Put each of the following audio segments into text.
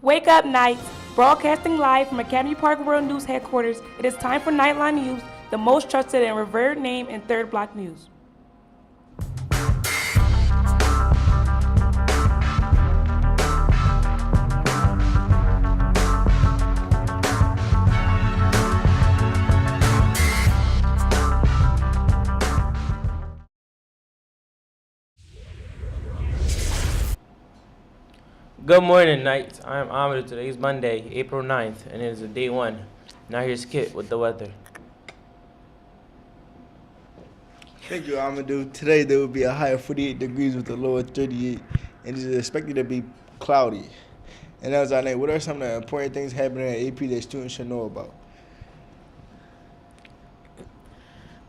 Wake up, Knights! Broadcasting live from Academy Park World News headquarters, it is time for Nightline News, the most trusted and revered name in third block news. Good morning, Knights. I am Ahmed. Today is Monday, April 9th, and it is day 1. Now here's Kit with the weather. Thank you, Amadou. Today there will be a high of 48 degrees with a low of 38, and it is expected to be cloudy. And as I know, what are some of the important things happening at AP that students should know about?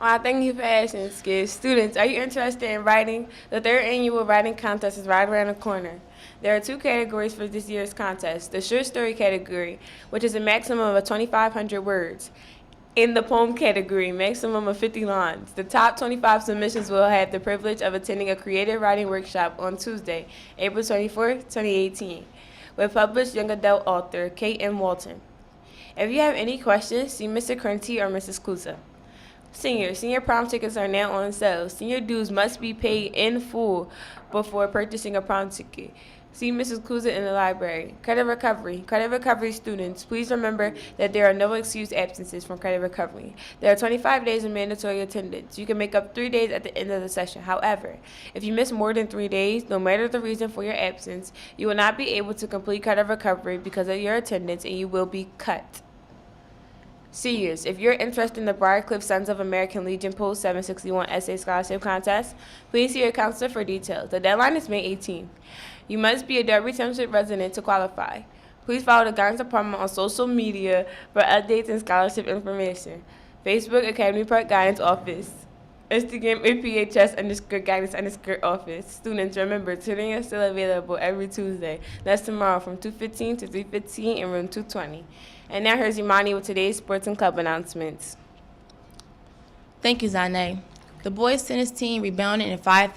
Well, thank you for asking, Skid. Students, are you interested in writing? The third annual writing contest is right around the corner. There are 2 categories for this year's contest. The short story category, which is a maximum of 2,500 words. In the poem category, maximum of 50 lines. The top 25 submissions will have the privilege of attending a creative writing workshop on Tuesday, April 24th, 2018, with published young adult author Kate M. Walton. If you have any questions, see Mr. Crenty or Mrs. Klusa. Senior prom tickets are now on sale. Senior dues must be paid in full before purchasing a prom ticket. See Mrs. Klusa in the library. Credit recovery students, please remember that there are no excused absences from credit recovery. There are 25 days of mandatory attendance. You can make up 3 days at the end of the session. However, if you miss more than 3 days, no matter the reason for your absence, you will not be able to complete credit recovery because of your attendance, and you will be cut. Seniors, if you're interested in the Briarcliff Sons of American Legion Post 761 Essay Scholarship Contest, please see your counselor for details. The deadline is May 18th. You must be a Derby Township resident to qualify. Please follow the guidance department on social media for updates and scholarship information. Facebook, Academy Park Guidance Office. Instagram, APHS_guidance_office. Students, remember, tutoring is still available every Tuesday. That's tomorrow from 2:15 to 3:15 in room 220. And now here's Imani with today's sports and club announcements. Thank you, Zane. The boys tennis team rebounded in fine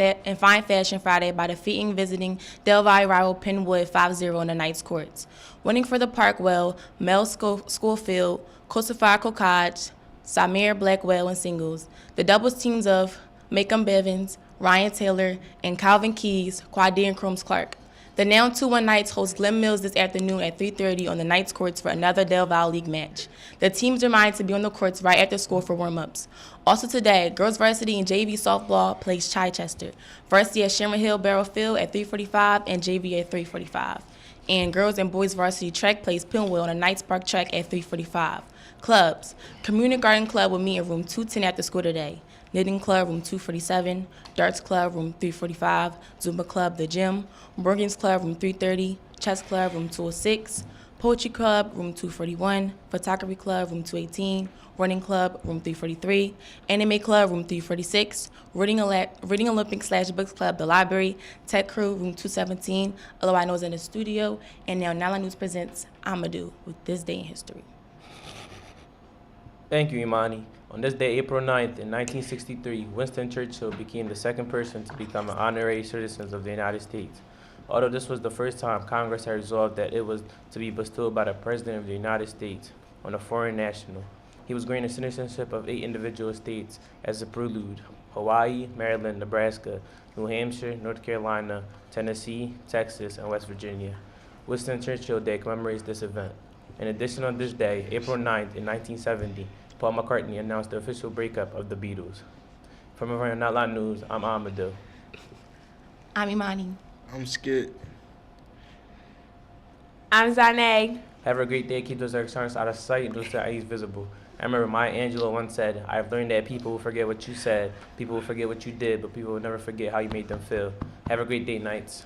fashion Friday by defeating visiting Del Valle rival Penwood 5-0 in the Knights courts. Winning for the Parkwell, Mel Schofield, Kosafar Kokaj, Samir Blackwell in singles. The doubles teams of Macomb Bevins, Ryan Taylor, and Calvin Keys, Quadine Cromes Clark. The now 2-1 Knights host Glen Mills this afternoon at 3:30 on the Knights courts for another Del Valle League match. The teams are reminded to be on the courts right after school for warm-ups. Also today, girls varsity and JV softball plays Chichester. Varsity at Sherman Hill Barrow Field at 3:45 and JV at 3:45. And girls and boys varsity track plays Pinwheel on the Knights Park track at 3:45. Clubs. Community Garden Club will meet in room 210 after school today. Knitting Club, room 247, Darts Club, room 345, Zumba Club, the gym, Morgan's Club, room 330, Chess Club, room 206, Poetry Club, room 241, Photography Club, room 218, Running Club, room 343, Anime Club, room 346, Reading Olympic/Books Club, the library, Tech Crew, room 217, otherwise known as in the studio, and now Nightline News presents Amadou with This Day in History. Thank you, Imani. On this day, April 9th, in 1963, Winston Churchill became the second person to become an honorary citizen of the United States. Although this was the first time Congress had resolved that it was to be bestowed by the President of the United States on a foreign national, he was granted citizenship of 8 individual states as a prelude: Hawaii, Maryland, Nebraska, New Hampshire, North Carolina, Tennessee, Texas, and West Virginia. Winston Churchill Day commemorates this event. In addition, on this day, April 9th, in 1970, Paul McCartney announced the official breakup of the Beatles. From around Nightline News, I'm Amadou. I'm Imani. I'm Skid. I'm Zane. Have a great day. Keep those electronics out of sight and those eyes visible. I remember Maya Angelou once said, "I've learned that people will forget what you said, people will forget what you did, but people will never forget how you made them feel." Have a great day, Knights.